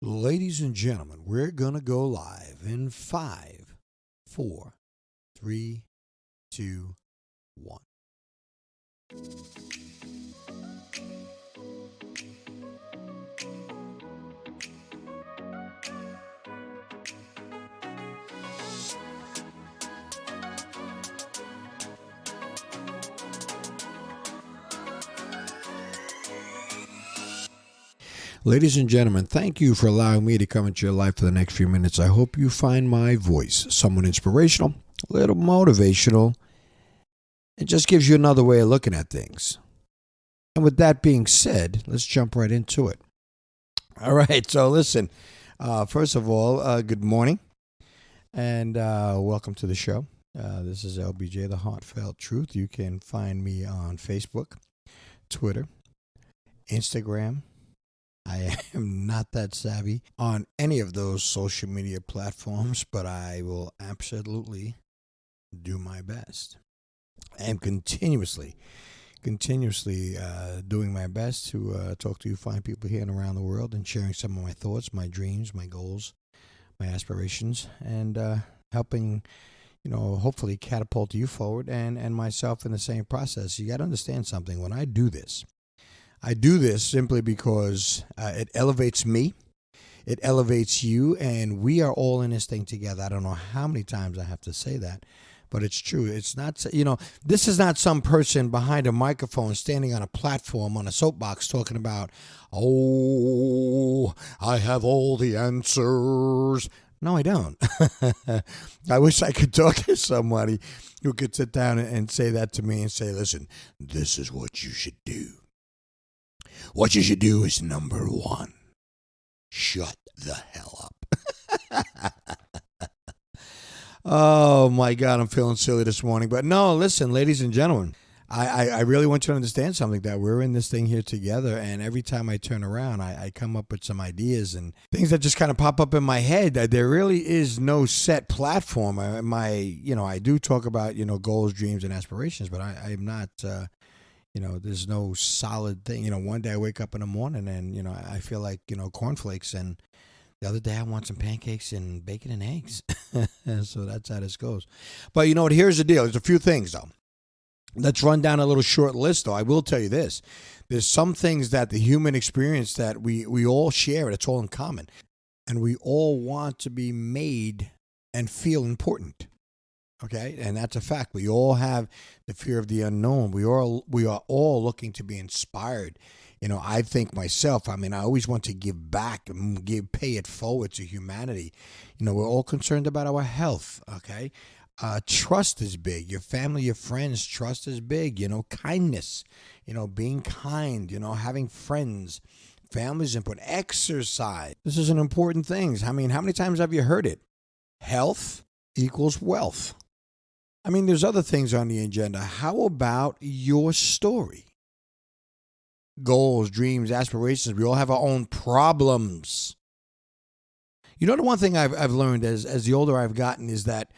Ladies and gentlemen, we're going to go live in 5, 4, 3, 2, 1. Ladies and gentlemen, thank you for allowing me to come into your life for the next few minutes. I hope you find my voice somewhat inspirational, a little motivational. It just gives you another way of looking at things. And with that being said, let's jump right into it. All right, so listen, first of all, good morning and welcome to the show. This is LBJ, The Heartfelt Truth. You can find me on Facebook, Twitter, Instagram. I am not that savvy on any of those social media platforms, but I will absolutely do my best. I am continuously doing my best to talk to you fine people here and around the world and sharing some of my thoughts, my dreams, my goals, my aspirations, and helping, hopefully catapult you forward and myself in the same process. You got to understand something. When I do this simply because it elevates me, it elevates you, and we are all in this thing together. I don't know how many times I have to say that, but it's true. It's not, this is not some person behind a microphone standing on a platform on a soapbox talking about, oh, I have all the answers. No, I don't. I wish I could talk to somebody who could sit down and say that to me and say, listen, this is what you should do. What you should do is number one, shut the hell up. Oh my God, I'm feeling silly this morning. But no, listen, ladies and gentlemen, I really want you to understand something, that we're in this thing here together. And every time I turn around, I come up with some ideas and things that just kind of pop up in my head. There really is no set platform. I do talk about, goals, dreams, and aspirations, but I'm not... there's no solid thing. One day I wake up in the morning and, I feel like, cornflakes. And the other day I want some pancakes and bacon and eggs. So that's how this goes. But you know what? Here's the deal. There's a few things, though. Let's run down a little short list, though. I will tell you this. There's some things that the human experience that we all share. It's all in common. And we all want to be made and feel important. Okay, and that's a fact. We all have the fear of the unknown. We are all looking to be inspired. I think myself, I always want to give back and pay it forward to humanity. We're all concerned about our health, okay? Trust is big. Your family, your friends, trust is big. Kindness, being kind, having friends, family's important. Exercise. This is an important thing. How many times have you heard it? Health equals wealth. There's other things on the agenda. How about your story? Goals, dreams, aspirations. We all have our own problems. The one thing I've learned as the older I've gotten is that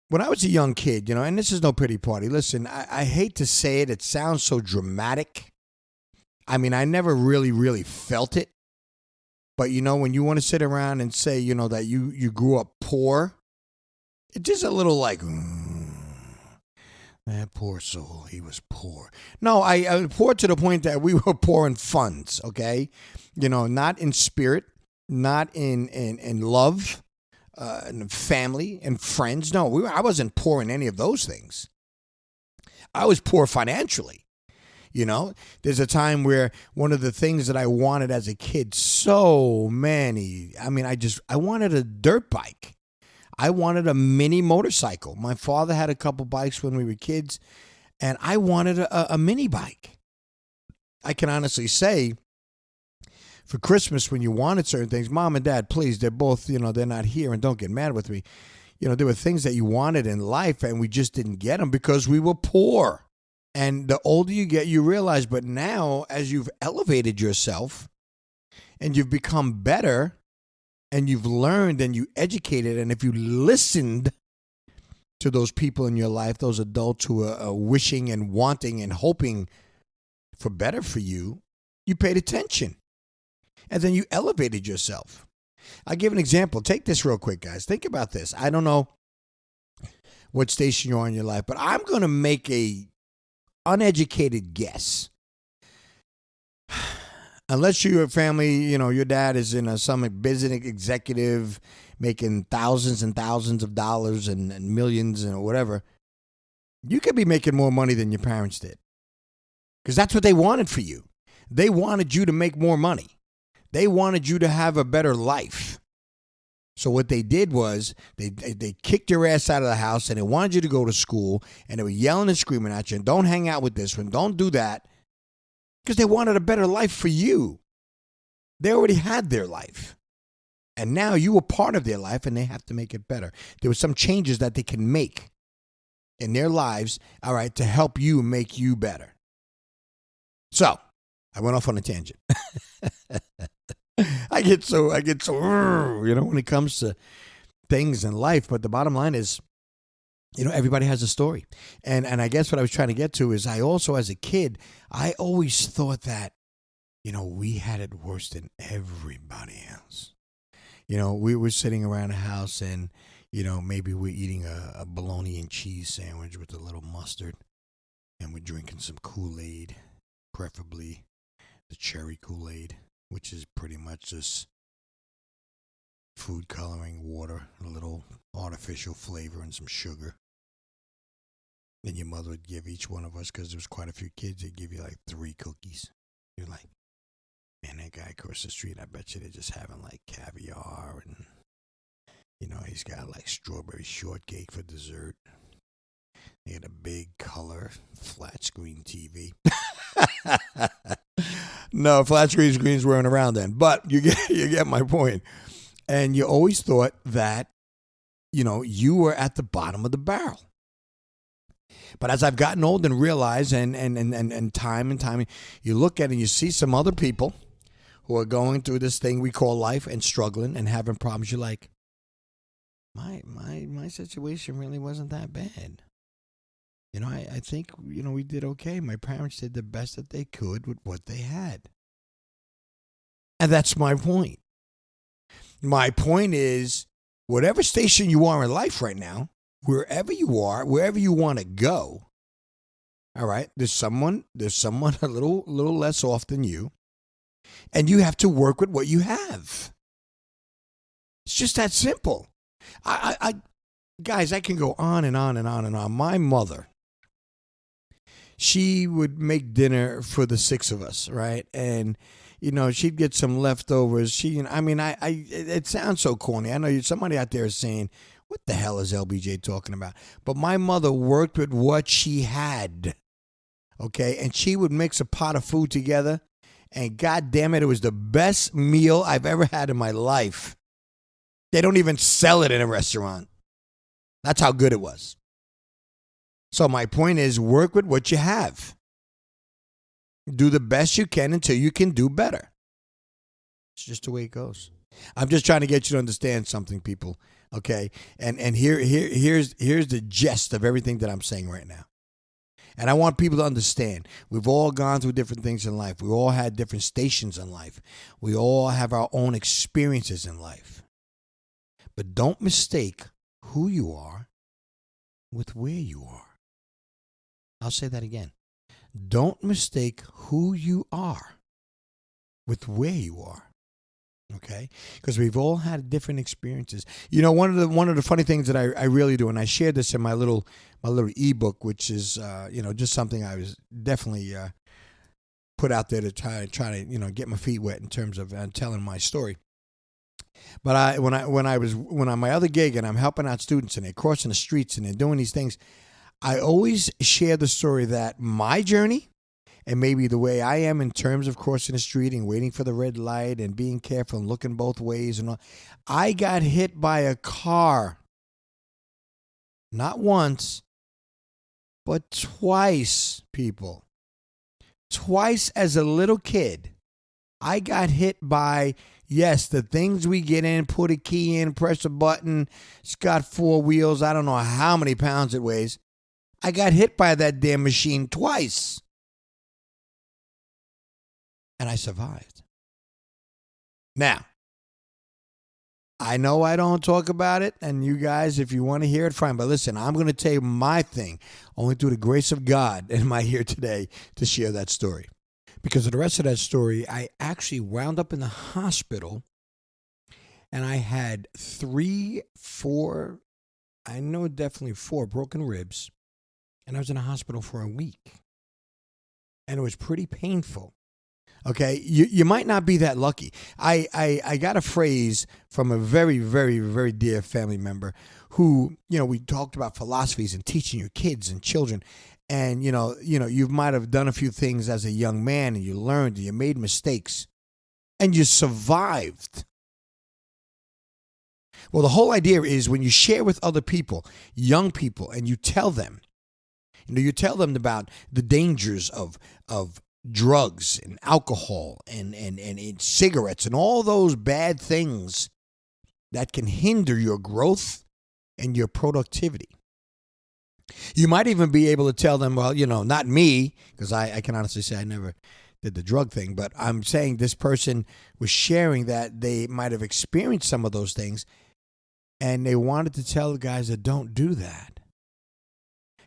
when I was a young kid, and this is no pity party. Listen, I hate to say it. It sounds so dramatic. I never really felt it. But, when you want to sit around and say, that you grew up poor, it's just a little like... That poor soul, he was poor. No, I poor to the point that we were poor in funds, okay? Not in spirit, not in love, and family and friends. No, I wasn't poor in any of those things. I was poor financially. There's a time where one of the things that I wanted as a kid, so many, I wanted a dirt bike. I wanted a mini motorcycle. My father had a couple bikes when we were kids, and I wanted a mini bike. I can honestly say, for Christmas, when you wanted certain things, Mom and Dad, please, they're both, they're not here, and don't get mad with me. There were things that you wanted in life, and we just didn't get them because we were poor. And the older you get, you realize, but now, as you've elevated yourself, and you've become better, and you've learned and you educated, and if you listened to those people in your life, those adults who are wishing and wanting and hoping for better for you, you paid attention. and then you elevated yourself. I'll give an example. Take this real quick, guys. Think about this. I don't know what station you're on in your life, but I'm going to make a uneducated guess. Unless you're a family, your dad is in some business executive making thousands and thousands of dollars and millions and whatever, you could be making more money than your parents did. Because that's what they wanted for you. They wanted you to make more money. They wanted you to have a better life. So what they did was they kicked your ass out of the house and they wanted you to go to school and they were yelling and screaming at you and don't hang out with this one, don't do that. Because they wanted a better life for you. They already had their life. And now you were part of their life and they have to make it better. There were some changes that they can make in their lives, all right, to help you make you better. So, I went off on a tangent. I get so, when it comes to things in life. But the bottom line is, everybody has a story. And I guess what I was trying to get to is I also, as a kid, I always thought that, we had it worse than everybody else. We were sitting around the house and, maybe we're eating a bologna and cheese sandwich with a little mustard. And we're drinking some Kool-Aid, preferably the cherry Kool-Aid, which is pretty much just food coloring, water, a little artificial flavor, and some sugar. And your mother would give each one of us, because there was quite a few kids, they'd give you like 3 cookies. You're like, man, that guy across the street, I bet you they're just having like caviar and, he's got like strawberry shortcake for dessert. They had a big color flat screen TV. No, flat screens weren't around then, but you get my point. And you always thought that, you were at the bottom of the barrel. But as I've gotten old and realized, and time, you look at it and you see some other people who are going through this thing we call life and struggling and having problems. You're like, my situation really wasn't that bad. I think, we did okay. My parents did the best that they could with what they had. And that's my point. My point is, whatever station you are in life right now, wherever you are, wherever you want to go, all right, there's someone a little less off than you, and you have to work with what you have. It's just that simple. Guys, I can go on and on and on and on. My mother, she would make dinner for the 6 of us, right? And she'd get some leftovers. It sounds so corny. I know somebody out there is saying, what the hell is LBJ talking about? But my mother worked with what she had, okay? And she would mix a pot of food together, and God damn it was the best meal I've ever had in my life. They don't even sell it in a restaurant. That's how good it was. So my point is, work with what you have. Do the best you can until you can do better. It's just the way it goes. I'm just trying to get you to understand something, people. Okay? And here's the gist of everything that I'm saying right now. And I want people to understand, we've all gone through different things in life. We all had different stations in life. We all have our own experiences in life. But don't mistake who you are with where you are. I'll say that again. Don't mistake who you are with where you are. Okay? Because we've all had different experiences. One of the funny things that I really do, and I shared this in my little ebook, which is just something I was definitely put out there to try to get my feet wet in terms of telling my story. But when on my other gig and I'm helping out students and they're crossing the streets and they're doing these things, I always share the story that my journey and maybe the way I am in terms of crossing the street and waiting for the red light and being careful and looking both ways and all, I got hit by a car. Not once, but twice, people. Twice as a little kid, I got hit by, yes, the things we get in, put a key in, press a button. It's got 4 wheels. I don't know how many pounds it weighs. I got hit by that damn machine twice. And I survived. Now, I know I don't talk about it, and you guys, if you want to hear it, fine. But listen, I'm going to tell you my thing. Only through the grace of God am I here today to share that story. Because of the rest of that story, I actually wound up in the hospital, and I had 4, I know definitely 4 broken ribs, and I was in the hospital for a week. And it was pretty painful. Okay, you might not be that lucky. I got a phrase from a very, very, very dear family member who, we talked about philosophies and teaching your kids and children. And, you might have done a few things as a young man, and you learned and you made mistakes and you survived. Well, the whole idea is when you share with other people, young people, and you tell them about the dangers of drugs and alcohol and cigarettes and all those bad things that can hinder your growth and your productivity. You might even be able to tell them, well, not me, because I can honestly say I never did the drug thing, but I'm saying this person was sharing that they might have experienced some of those things, and they wanted to tell the guys that don't do that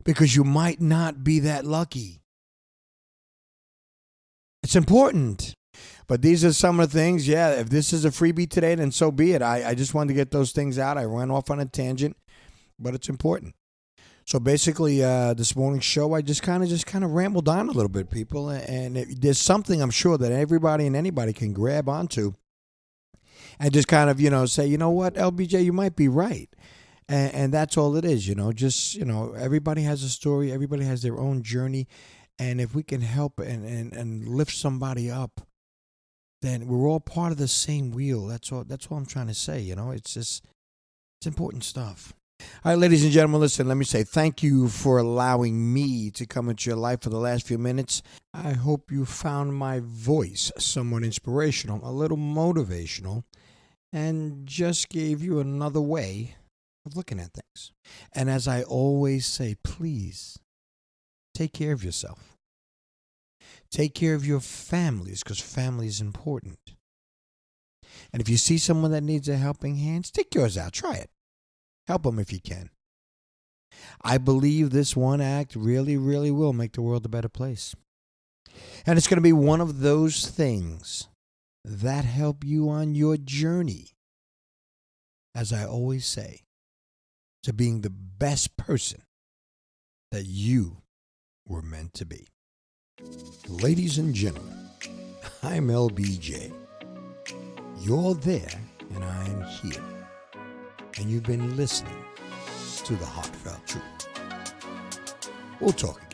because you might not be that lucky. It's important. But these are some of the things, if this is a freebie today, then so be it. I just wanted to get those things out. I ran off on a tangent, but it's important. So basically, this morning's show, I just kind of rambled on a little bit, people. And there's something I'm sure that everybody and anybody can grab onto and just kind of, say, you know what, LBJ, you might be right. And that's all it is, just, everybody has a story. Everybody has their own journey. And if we can help and lift somebody up, then we're all part of the same wheel. That's all I'm trying to say. It's important stuff. All right, ladies and gentlemen, listen, let me say thank you for allowing me to come into your life for the last few minutes. I hope you found my voice somewhat inspirational, a little motivational, and just gave you another way of looking at things. And as I always say, please take care of yourself. Take care of your families, because family is important. And if you see someone that needs a helping hand, stick yours out. Try it. Help them if you can. I believe this one act really, really will make the world a better place. And it's going to be one of those things that help you on your journey, as I always say, to being the best person that you were meant to be. Ladies and gentlemen, I'm LBJ. You're there and I'm here. And you've been listening to The Heartfelt Truth. We'll talk again.